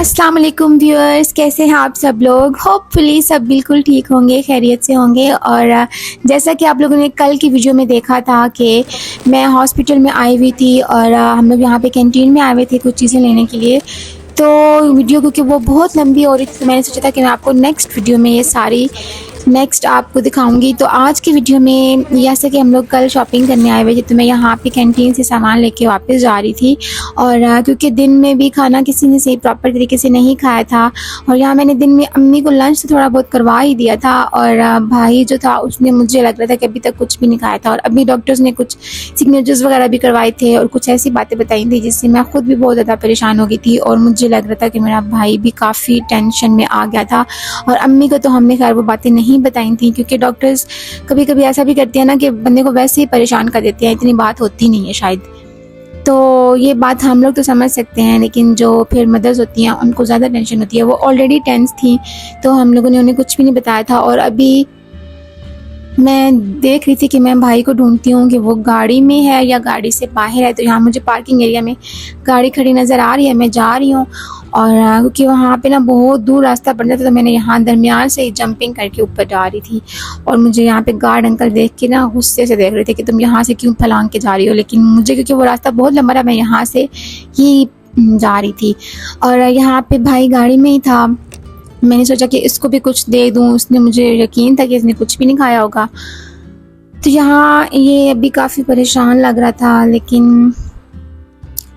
अस्सलाम वालेकुम व्यूअर्स, कैसे हैं आप सब लोग। होपफुली सब बिल्कुल ठीक होंगे, खैरियत से होंगे। और जैसा कि आप लोगों ने कल की वीडियो में देखा था कि मैं हॉस्पिटल में आई हुई थी और हम लोग यहाँ पे कैंटीन में आए हुए थे कुछ चीज़ें लेने के लिए। तो वीडियो क्योंकि वो बहुत लंबी हो रही थी तो मैंने सोचा था कि मैं आपको नेक्स्ट वीडियो में ये सारी आपको दिखाऊंगी। तो आज की वीडियो में जैसे कि हम लोग कल शॉपिंग करने आए हुए थे तो मैं यहाँ पे कैंटीन से सामान लेके वापस जा रही थी। और क्योंकि दिन में भी खाना किसी ने सही प्रॉपर तरीके से नहीं खाया था और यहाँ मैंने दिन में अम्मी को लंच तो थोड़ा बहुत करवा ही दिया था। और भाई जो था उसने, मुझे लग रहा था कि अभी तक कुछ भी नहीं खाया था। और अभी डॉक्टर्स ने कुछ सिग्नेचर्स वगैरह भी करवाए थे और कुछ ऐसी बातें बताई थी जिससे मैं खुद भी बहुत ज़्यादा परेशान हो गई थी। और मुझे लग रहा था कि मेरा भाई भी काफ़ी टेंशन में आ गया था। और अम्मी को तो हमने खैर वो बातें नहीं बताई थी क्योंकि डॉक्टर्स कभी कभी ऐसा भी करते हैं ना कि बंदे को वैसे ही परेशान कर देते हैं, इतनी बात होती नहीं है शायद। तो ये बात हम लोग तो समझ सकते हैं लेकिन जो फिर मदर्स होती हैं उनको ज़्यादा टेंशन होती है। वो ऑलरेडी टेंस थी तो हम लोगों ने उन्हें कुछ भी नहीं बताया था। और अभी मैं देख रही थी कि मैं भाई को ढूंढती हूँ कि वो गाड़ी में है या गाड़ी से बाहर है। तो यहाँ मुझे पार्किंग एरिया में गाड़ी खड़ी नज़र आ रही है, मैं जा रही हूँ। और क्योंकि वहाँ पे ना बहुत दूर रास्ता पड़ जाता तो मैंने यहाँ दरमियान से ही जंपिंग करके ऊपर जा रही थी। और मुझे यहाँ पे गार्ड अंकल देख के ना गुस्से से देख रहे थे कि तुम यहाँ से क्यों फलांग के जा रही हो। लेकिन मुझे क्योंकि वो रास्ता बहुत लंबा था, मैं यहाँ से ही जा रही थी। और यहाँ पे भाई गाड़ी में ही था, मैंने सोचा कि इसको भी कुछ दे दूँ। उसने, मुझे यकीन था कि इसने कुछ भी नहीं खाया होगा। तो यहाँ ये अभी काफ़ी परेशान लग रहा था लेकिन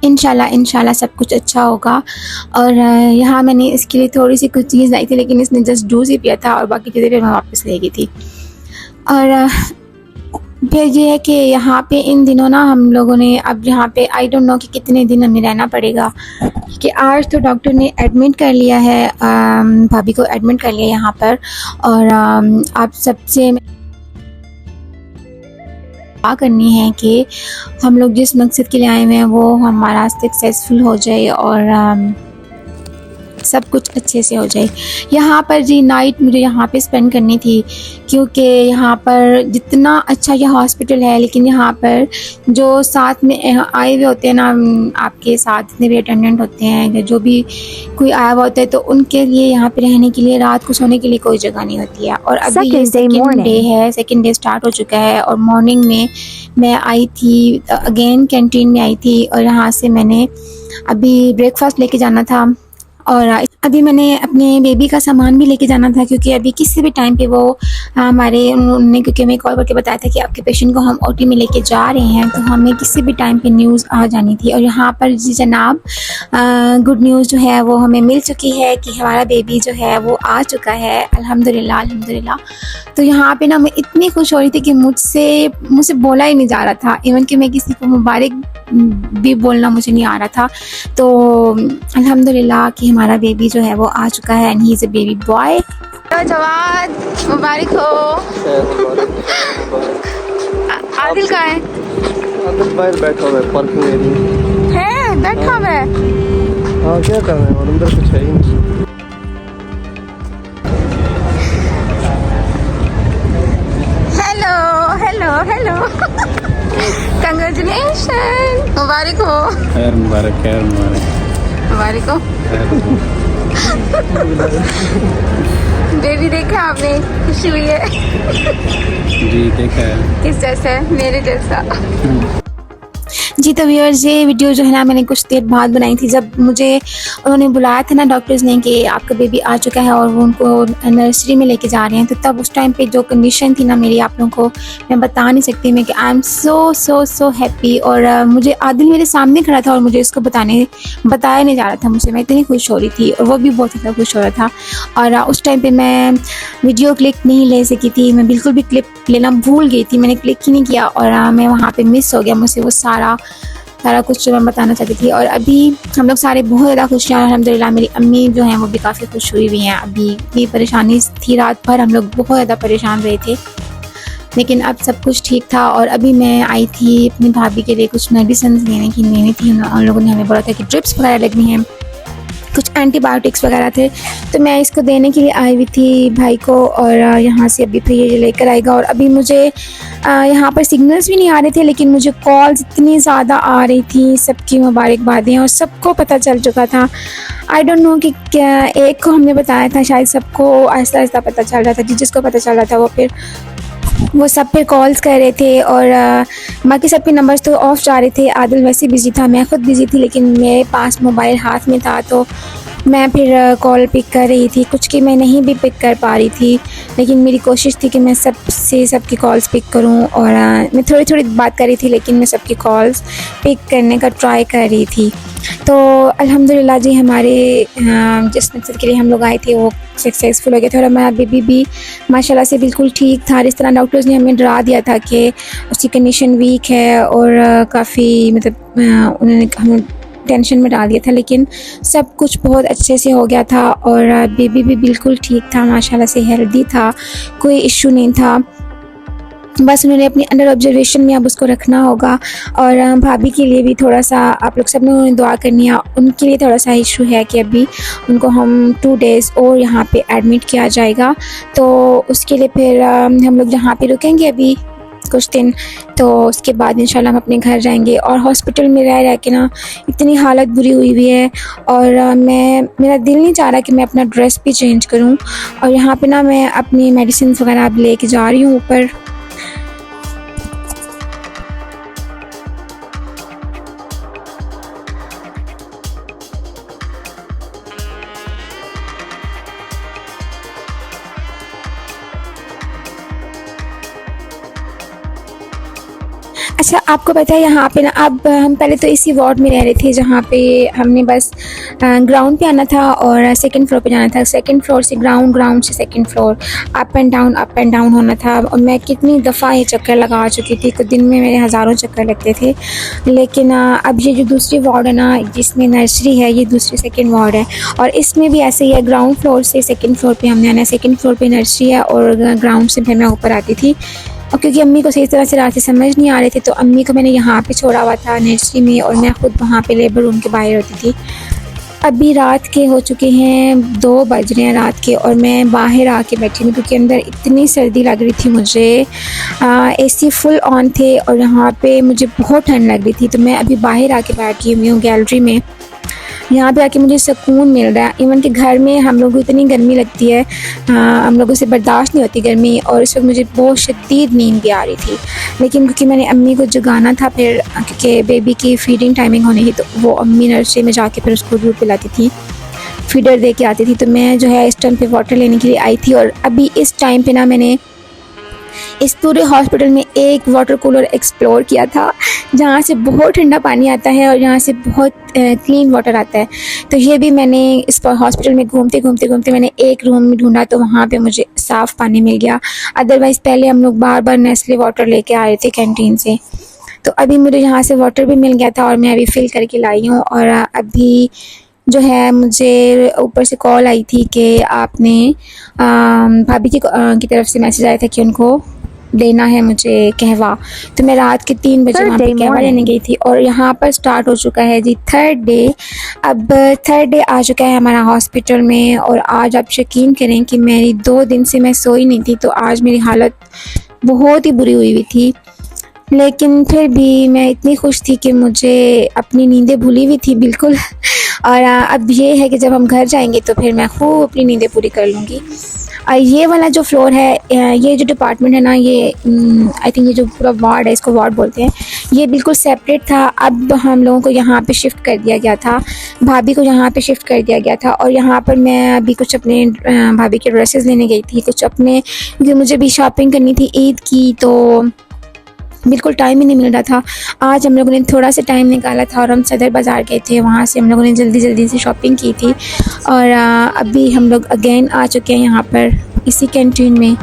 इंशाल्लाह सब कुछ अच्छा होगा। और यहाँ मैंने इसके लिए थोड़ी सी कुछ चीज़ लाई थी लेकिन इसने जस्ट जूस ही पिया था और बाकी चीज़ें फिर मैं वापस ले गई थी। और फिर ये है कि यहाँ पे इन दिनों ना हम लोगों ने अब यहाँ पे आई डोंट नो कि कितने दिन हमें रहना पड़ेगा कि आज तो डॉक्टर ने एडमिट कर लिया है, भाभी को एडमिट कर लिया यहाँ पर। और आप सबसे करनी है कि हम लोग जिस मकसद के लिए आए हुए हैं वो हमारा सक्सेसफुल हो जाए और सब कुछ अच्छे से हो जाए। यहाँ पर जी नाइट मुझे यहाँ पे स्पेंड करनी थी क्योंकि यहाँ पर जितना अच्छा यह हॉस्पिटल है लेकिन यहाँ पर जो साथ में आए हुए होते हैं ना, आपके साथ जितने भी अटेंडेंट होते हैं, जो भी कोई आया हुआ होता है तो उनके लिए यहाँ पे रहने के लिए, रात को सोने के लिए कोई जगह नहीं होती है। और अभी ये सेकंड डे है, सेकंड डे स्टार्ट हो चुका है। और मॉर्निंग में मैं आई थी अगेन कैंटीन में आई थी और यहाँ से मैंने अभी ब्रेकफास्ट लेके जाना था और अभी मैंने अपने बेबी का सामान भी लेके जाना था क्योंकि अभी किसी भी टाइम पे वो हमारे उन्होंने, क्योंकि हमें कॉल करके बताया था कि आपके पेशेंट को हम ओटी में लेके जा रहे हैं तो हमें किसी भी टाइम पे न्यूज़ आ जानी थी। और यहाँ पर जी जनाब गुड न्यूज़ जो है वो हमें मिल चुकी है कि हमारा बेबी जो है वो आ चुका है, अल्हम्दुलिल्लाह अल्हम्दुलिल्लाह। तो यहाँ पे ना मैं इतनी खुश हो रही थी कि मुझसे बोला ही नहीं जा रहा था, इवन कि मैं किसी को मुबारक भी बोलना मुझे नहीं आ रहा था। तो अल्हम्दुलिल्लाह कि हमारा बेबी जो है वो आ चुका है and he is a baby boy. Jawad मुबारक हो। आदिल कहाँ है? आदिल बाहर बैठा हुआ है पार्किंग एरिया है, बैठा हुआ है। हाँ क्या कर रहे हैं और अंदर कुछ है ही नहीं। हेलो हेलो हेलो कंग्रेचुलेशन, मुबारक हो। खैर मुबारक, खैर मुबारक, मुबारक हो। बेबी देखा आपने, खुशी हुई है? जी देखा है। किस जैसा है? मेरे जैसा। जी तो व्यूअर्स, ये वीडियो जो है ना मैंने कुछ देर बाद बनाई थी जब मुझे उन्होंने बुलाया था ना डॉक्टर्स ने कि आपका बेबी आ चुका है और वो उनको नर्सरी में लेके जा रहे हैं। तो तब उस टाइम पे जो कंडीशन थी ना मेरी, आप लोगों को मैं बता नहीं सकती। मैं कि आई एम सो हैप्पी। और मुझे आदिल मेरे सामने खड़ा था और मुझे इसको बताया नहीं जा रहा था मुझसे, मैं इतनी खुश हो रही थी और वो भी बहुत ज़्यादा खुश हो रहा था। और उस टाइम पर मैं वीडियो क्लिक नहीं ले सकी थी, मैं बिल्कुल भी क्लिप लेना भूल गई थी, मैंने क्लिक ही नहीं किया और मैं वहाँ पर मिस हो गया मुझसे वो सारा कुछ जो मैं बताना चाहती थी। और अभी हम लोग सारे बहुत ज़्यादा खुश हैं अल्हम्दुलिल्लाह। मेरी अम्मी जो हैं वो भी काफ़ी खुश हुई हुई हैं। अभी इतनी परेशानी थी, रात भर हम लोग बहुत ज़्यादा परेशान रहे थे लेकिन अब सब कुछ ठीक था। और अभी मैं आई थी अपनी भाभी के लिए कुछ मेडिसिन लेनी थी। उन लोगों ने हमें बोला था कि ड्रिप्स वगैरह लगनी है कुछ एंटीबायोटिक्स वगैरह थे, तो मैं इसको देने के लिए आई हुई थी भाई को। और यहाँ से अभी फिर ये लेकर आएगा। और अभी मुझे यहाँ पर सिग्नल्स भी नहीं आ रहे थे, लेकिन मुझे कॉल्स इतनी ज़्यादा आ रही थी, सबकी मुबारकबादें, और सबको पता चल चुका था। आई डोंट नो कि क्या, एक को हमने बताया था, शायद सबको आहिस्ता आहिस्ता पता चल रहा था। जिसको पता चल रहा था वो सब पे कॉल्स कर रहे थे। और बाकी सब के नंबर्स तो ऑफ जा रहे थे। आदिल वैसे बिज़ी था, मैं ख़ुद बिज़ी थी, लेकिन मेरे पास मोबाइल हाथ में था, तो मैं फिर कॉल पिक कर रही थी। कुछ की मैं नहीं भी पिक कर पा रही थी, लेकिन मेरी कोशिश थी कि मैं सबकी कॉल्स पिक करूं। और मैं थोड़ी थोड़ी बात कर रही थी, लेकिन मैं सबकी कॉल्स पिक करने का ट्राई कर रही थी। तो अल्हम्दुलिल्लाह जी, हमारे जिस मकसद के लिए हम लोग आए थे वो सक्सेसफुल हो गया था। और हमारा बेबी भी माशाल्लाह से बिल्कुल ठीक था। जिस तरह डॉक्टर्स ने हमें डरा दिया था कि उसकी कंडीशन वीक है और काफ़ी मतलब उन्होंने हमें टेंशन में डाल दिया था, लेकिन सब कुछ बहुत अच्छे से हो गया था। और बेबी भी बिल्कुल ठीक था, माशाल्लाह से हेल्दी था, कोई इशू नहीं था। बस उन्होंने अपनी अंडर ऑब्जर्वेशन में अब उसको रखना होगा। और भाभी के लिए भी थोड़ा सा आप लोग सब ने उन्हें दुआ करनी है। उनके लिए थोड़ा सा इशू है कि अभी उनको हम 2 डेज़ और यहाँ पे एडमिट किया जाएगा, तो उसके लिए फिर हम लोग यहाँ पे रुकेंगे अभी कुछ दिन। तो उसके बाद इंशाल्लाह हम अपने घर जाएंगे। और हॉस्पिटल में रह के ना इतनी हालत बुरी हुई हुई है, और मेरा दिल नहीं चाह रहा कि मैं अपना ड्रेस भी चेंज करूं। और यहाँ पे ना मैं अपनी मेडिसिन वगैरह अब लेके जा रही हूँ ऊपर। अच्छा, आपको पता है यहाँ पे ना, अब हम पहले तो इसी वार्ड में रह रहे थे, जहाँ पे हमने बस ग्राउंड पे आना था और सेकंड फ्लोर पे जाना था। सेकंड फ्लोर से ग्राउंड, ग्राउंड से second floor, up and down होना था। और मैं कितनी दफ़ा ये चक्कर लगा चुकी थी, कुछ दिन में मेरे हज़ारों चक्कर लगते थे। लेकिन अब ये जो दूसरी वार्ड है ना, जिसमें नर्सरी है, ये दूसरी सेकेंड वार्ड है। और इसमें भी ऐसे ही है, ग्राउंड फ्लोर से सेकेंड फ्लोर पर हमने आना है। सेकेंड फ्लोर पर नर्सरी है और ग्राउंड से फिर मैं ऊपर आती थी। और क्योंकि अम्मी को सही तरह से रास्ते समझ नहीं आ रहे थे, तो अम्मी को मैंने यहाँ पे छोड़ा हुआ था नर्सरी में, और मैं ख़ुद वहाँ पे लेबर रूम के बाहर होती थी। अभी रात के हो चुके हैं 2 बज रहे हैं रात के, और मैं बाहर आके बैठी हूँ क्योंकि अंदर इतनी सर्दी लग रही थी मुझे। एसी फुल ऑन थे और यहाँ पे मुझे बहुत ठंड लग रही थी। तो मैं अभी बाहर आके बैठी हुई हूँ गैलरी में। यहाँ पे आके मुझे सुकून मिल रहा है। इवन कि घर में हम लोगों को इतनी गर्मी लगती है, हम लोगों से बर्दाश्त नहीं होती गर्मी, और इस वक्त मुझे बहुत शदीद नींद भी आ रही थी। लेकिन क्योंकि मैंने अम्मी को जगाना था, फिर क्योंकि बेबी की फीडिंग टाइमिंग होनी थी, तो वो अम्मी नर्सरी में जाके फिर उसको दूध पिलाती थी, फीडर दे के आती थी। तो मैं जो है इस टाइम पे वाटर लेने के लिए आई थी। और अभी इस टाइम पे ना मैंने इस पूरे हॉस्पिटल में एक वाटर कूलर एक्सप्लोर किया था, जहाँ से बहुत ठंडा पानी आता है और यहाँ से बहुत क्लीन वाटर आता है। तो ये भी मैंने इस हॉस्पिटल में घूमते मैंने एक रूम में ढूंढा, तो वहाँ पे मुझे साफ़ पानी मिल गया। अदरवाइज़ पहले हम लोग बार बार नेस्ले वाटर लेके आ रहे थे कैंटीन से। तो अभी मुझे यहाँ से वाटर भी मिल गया था और मैं अभी फ़िल करके लाई हूँ। और अभी जो है मुझे ऊपर से कॉल आई थी कि आपने भाभी की तरफ से मैसेज आया था कि उनको देना है मुझे कहवा। तो मैं रात के 3 बजे वहाँ पे कहवा लेने गई थी। और यहाँ पर स्टार्ट हो चुका है जी 3rd डे। अब 3rd डे आ चुका है हमारा हॉस्पिटल में। और आज आप यकीन करें कि मेरी 2 दिन से मैं सोई नहीं थी, तो आज मेरी हालत बहुत ही बुरी हुई हुई थी। लेकिन फिर भी मैं इतनी खुश थी कि मुझे अपनी नींदें भूली हुई थी बिल्कुल। और अब ये है कि जब हम घर जाएंगे तो फिर मैं खूब अपनी नींदें पूरी कर लूँगी। ये वाला जो फ्लोर है, ये जो डिपार्टमेंट है ना, ये आई थिंक ये जो पूरा वार्ड है, इसको वार्ड बोलते हैं, ये बिल्कुल सेपरेट था। अब हम लोगों को यहाँ पे शिफ्ट कर दिया गया था, भाभी को यहाँ पे शिफ्ट कर दिया गया था। और यहाँ पर मैं अभी कुछ अपने भाभी के ड्रेसेस लेने गई थी, कुछ अपने, क्योंकि मुझे भी शॉपिंग करनी थी ईद की, तो बिल्कुल टाइम ही नहीं मिल रहा था। आज हम लोगों ने थोड़ा सा टाइम निकाला था और हम सदर बाज़ार गए थे, वहाँ से हम लोगों ने जल्दी से शॉपिंग की थी। और अभी हम लोग अगेन आ चुके हैं यहाँ पर इसी कैंटीन में।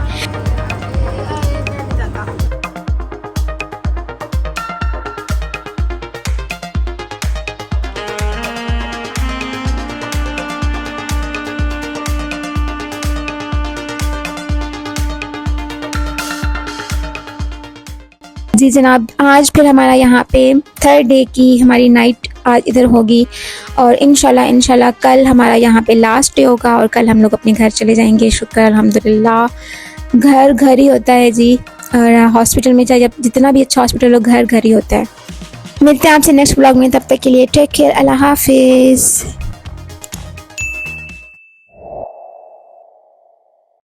जी जनाब, आज फिर हमारा यहाँ पे 3rd डे की हमारी नाइट आज इधर होगी और इंशाल्लाह कल हमारा यहाँ पे लास्ट डे होगा और कल हम लोग अपने घर चले जाएंगे। शुक्र अल्हम्दुलिल्लाह, घर ही होता है जी। और हॉस्पिटल में चाहे जितना भी अच्छा हॉस्पिटल हो, घर ही होता है। मिलते हैं आपसे नेक्स्ट ब्लॉग में, तब तक के लिए टेक केयर, अल्लाह हाफिज़।